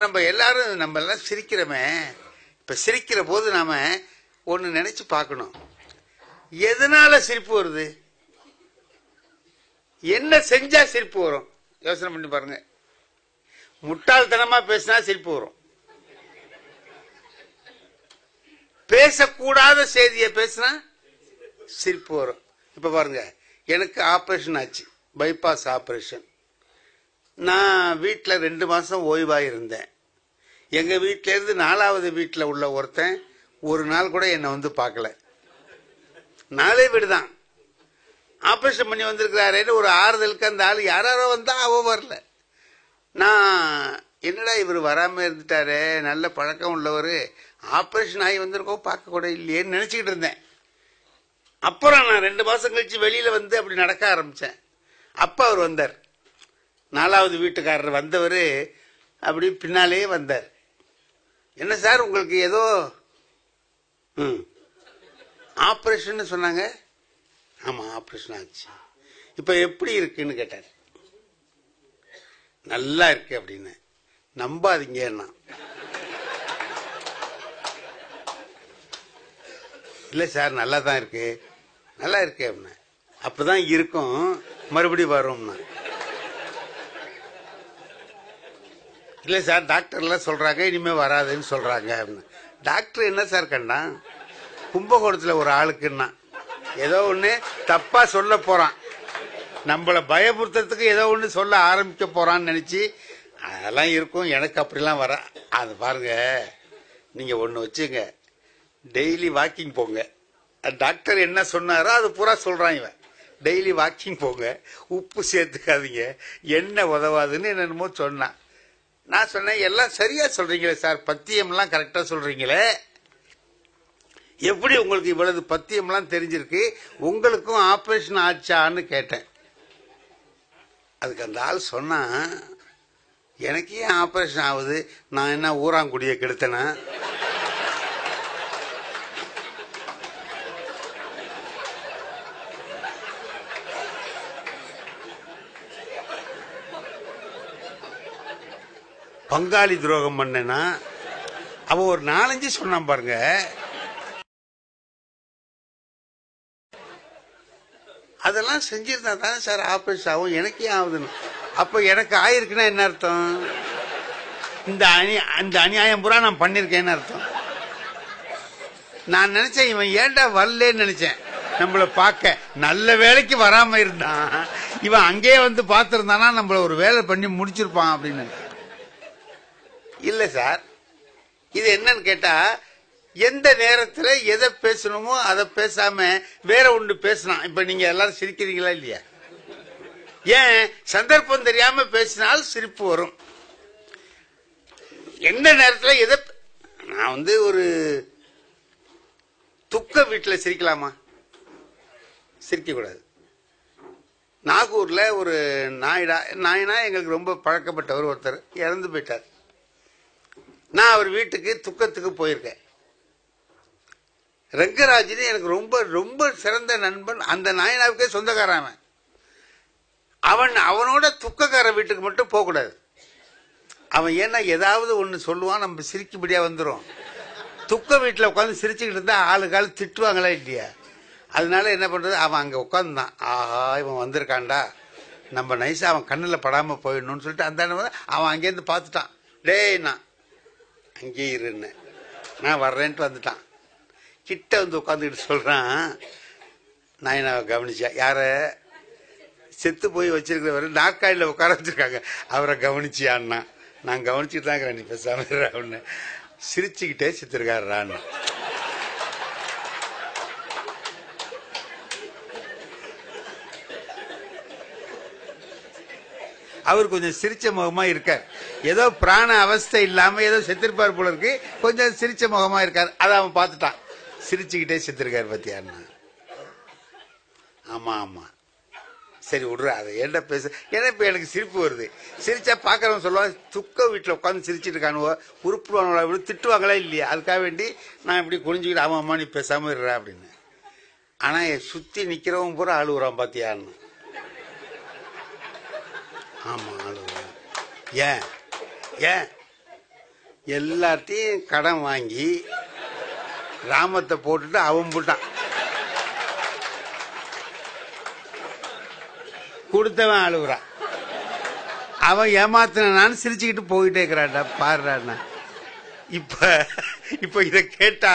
நம்ம எல்லாம் சிரிக்கிறோமே. இப்ப சிரிக்கிற போது நாம ஒண்ணு நினைச்சு பார்க்கணும். எதனால சிரிப்பு வருது? என்ன செஞ்சா சிரிப்பு வரும்? யோசனை பண்ணி பாருங்க. முட்டாள்தனமா பேசினா சிரிப்பு வரும். பேசக்கூடாத செய்தியை பேசினா சிரிப்பு வரும். இப்ப பாருங்க, எனக்கு ஆபரேஷன் ஆச்சு, பைபாஸ் ஆபரேஷன். நான் வீட்டுல 2 மாசம் ஓய்வாயிருந்தேன். எங்க வீட்டில இருந்து 4வது வீட்டுல உள்ள ஒருத்தன் ஒரு நாள் கூட என்னை வந்து பார்க்கல. 4 வீடுதான் ஆபரேஷன் பண்ணி வந்திருக்கிறாரேன்னு ஒரு ஆறுதலுக்கு அந்த ஆள் யாரோ வந்தா அவ வரல. நான் என்னடா இவர் வராம இருந்துட்டாரு, நல்ல பழக்கம் உள்ளவர், ஆபரேஷன் ஆகி வந்திருக்கோம், பார்க்க கூட இல்லையேன்னு நினைச்சுக்கிட்டு இருந்தேன். அப்புறம் நான் 2 மாசம் கழிச்சு வெளியில வந்து அப்படி நடக்க ஆரம்பிச்சேன். அப்ப அவர் வந்தார். 4வது வீட்டுக்காரர் வந்தவர் அப்படி பின்னாலே வந்தார். என்ன சார் உங்களுக்கு ஏதோ ஆபரேஷன் சொன்னாங்க? ஆமா ஆபரேஷன் ஆச்சு. இப்ப எப்படி இருக்குன்னு கேட்டார். நல்லா இருக்கு அப்படின்னு. நம்பாதீங்க. இல்ல சார் நல்லா தான் இருக்கு. நல்லா இருக்கு அப்படின்னா அப்பதான் இருக்கும், மறுபடியும் வரும்னா. இல்ல சார் டாக்டர் எல்லாம் சொல்றாங்க இனிமே வராதுன்னு சொல்றாங்க அப்படின்னு. டாக்டர் என்ன சார் கண்டா? கும்பகோணத்துல ஒரு ஆளுக்குன்னா ஏதோ ஒண்ணு தப்பா சொல்ல போறான், நம்மள பயமுறுத்துறதுக்கு ஏதோ ஒண்ணு சொல்ல ஆரம்பிக்க போறான்னு நினைச்சு அதெல்லாம் இருக்கும். எனக்கு அப்படிலாம் வர அது பாருங்க. நீங்க ஒண்ணு வச்சுங்க, டெய்லி வாக்கிங் போங்க. டாக்டர் என்ன சொன்னாரோ அது பூரா சொல்றான் இவன். டெய்லி வாக்கிங் போங்க, உப்பு சேர்த்துக்காதீங்க, என்ன உதவாதுன்னு என்னமோ சொன்னான். நான் சொன்னேன் எல்லாம் சரியா சொல்றீங்களே சார், பத்தியம்லாம் கரெக்டா சொல்றீங்களே, எப்படி உங்களுக்கு இவ்வளவு பத்தியம்லாம் தெரிஞ்சிருக்கு? உங்களுக்கும் ஆபரேஷன் ஆச்சான்னு கேட்டேன். அதுக்கு அந்த ஆள் சொன்னா, எனக்கு ஏன் ஆபரேஷன் ஆகுது, நான் என்ன ஊராங்குடியை கெடுத்தனா? பங்காளி துரோகம் பண்ணனா? அவ ஒரு 4-5 சொன்னான் பாருங்க. அதெல்லாம் செஞ்சிருந்தா தானே சார் ஆபரேஷன் ஆகும், எனக்கு ஏன் ஆகுதுன்னு. அப்ப எனக்கு ஆயிருக்குன்னா என்ன அர்த்தம்? இந்த அநியாயம் பூரா நான் பண்ணிருக்கேன்னு அர்த்தம். நான் நினைச்சேன் இவன் ஏன்டா வரலன்னு நினைச்சேன் நம்மள பார்க்க. நல்ல வேலைக்கு வராம இருந்தான். இவன் அங்கேயே வந்து பார்த்திருந்தானா நம்மள ஒரு வேலை பண்ணி முடிச்சிருப்பான் அப்படின்னு. இல்ல சார், இது என்னன்னு கேட்டா, எந்த நேரத்துல எதை பேசணுமோ அதை பேசாம வேற ஒன்று பேசலாம். இப்ப நீங்க எல்லாரும் சிரிக்கிறீங்களா இல்லையா? ஏன்? சந்தர்ப்பம் தெரியாம பேசினால் சிரிப்பு வரும். எந்த நேரத்துல எதை நான் ஒரு துக்க வீட்டுல சிரிக்கலாமா? சிரிக்க கூடாது. நாகூர்ல ஒரு நாயனா எங்களுக்கு ரொம்ப பழக்கப்பட்டவர் ஒருத்தர் இறந்து போயிட்டார். நான் அவர் வீட்டுக்கு துக்கத்துக்கு போயிருக்கேன். ரங்கராஜன் எனக்கு ரொம்ப ரொம்ப சிறந்த நண்பன். அந்த நாயனாவுக்கே சொந்தக்காரன் அவன். அவனோட துக்கக்கார வீட்டுக்கு மட்டும் போக கூடாது. அவன் ஏன்னா ஏதாவது ஒண்ணு சொல்லுவான், நம்ம சிரிக்கும்படியா வந்துடும். துக்க வீட்டுல உட்காந்து சிரிச்சுக்கிட்டு இருந்தா ஆளுக்காள் திட்டுவாங்களா இல்லையா? அதனால என்ன பண்றது, அவன் அங்க உட்காந்துதான். ஆஹா இவன் வந்திருக்கான்டா, நம்ம நைஸா அவன் கண்ணுல படாம போயிடணும்னு சொல்லிட்டு அந்த அவன் அங்கேருந்து பார்த்துட்டான். டேய் நான் அங்கே இருன்னு, நான் வர்றேன்ட்டு வந்துட்டான். கிட்ட வந்து உட்காந்துக்கிட்டு சொல்றான், நாயனாவை கவனிச்சா? யார? செத்து போய் வச்சிருக்கிறவர் நாற்காலியில உட்கார வச்சிருக்காங்க, அவரை கவனிச்சியான்னா? நான் கவனிச்சுட்டு தான் இருக்கிறேன், நீ பேசாம சிரிச்சுக்கிட்டே செத்துருக்காருன்னு. அவர் கொஞ்சம் சிரிச்ச முகமா இருக்கார். ஏதோ பிராண அவஸ்தை இல்லாம ஏதோ செத்திருப்பார் போல இருக்கு, கொஞ்சம் சிரிச்ச முகமா இருக்கார். அதை அவன் பார்த்துட்டான், சிரிச்சுக்கிட்டே செத்துருக்காரு பத்தியான்னு. ஆமா ஆமா சரி விடுற, அதை ஏன்டா பேச. ஏன்னா இப்ப எனக்கு சிரிப்பு வருது. சிரிச்சா பாக்குறவன் சொல்லுவான், துக்க வீட்டுல உட்காந்து சிரிச்சிட்டு இருக்கானுவோ, உருப்புவானுவோ, திட்டுவாங்களா இல்லையா? அதுக்காக வேண்டி நான் இப்படி குனிஞ்சுக்கிட்டு ஆமா அம்மா நீ பேசாம இருற அப்படின்னு. ஆனா சுத்தி நிக்கிறவன் பூரா ஆளுறான் பாத்தியான்னு. ஆமா ஆளுறான். ஏன் ஏன் எல்லாத்தையும் கடன் வாங்கி ராமத்தை போட்டுட்டு அவன் போட்டான். கொடுத்தவன் அழுகுறான். அவன் ஏமாத்தினான்னு சிரிச்சுக்கிட்டு போயிட்டே இருக்கிறான்டா. பாடுறான்னா இப்ப இத கேட்டா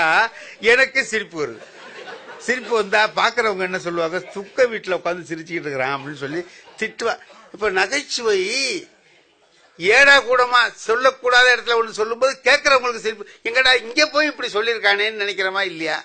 எனக்கு சிரிப்பு வருது. சிரிப்பு வந்தா பாக்குறவங்க என்ன சொல்லுவாங்க, துக்க வீட்டுல உட்காந்து சிரிச்சுக்கிட்டு இருக்கிறான் அப்படின்னு சொல்லி திட்டுவா. இப்ப நகைச்சுவை ஏடா கூடமா சொல்லக்கூடாத இடத்துல ஒண்ணு சொல்லும் போது கேட்கறவங்களுக்கு சிரிப்பு, எங்கடா இங்க போய் இப்படி சொல்லியிருக்கானேன்னு நினைக்கிறமா இல்லையா?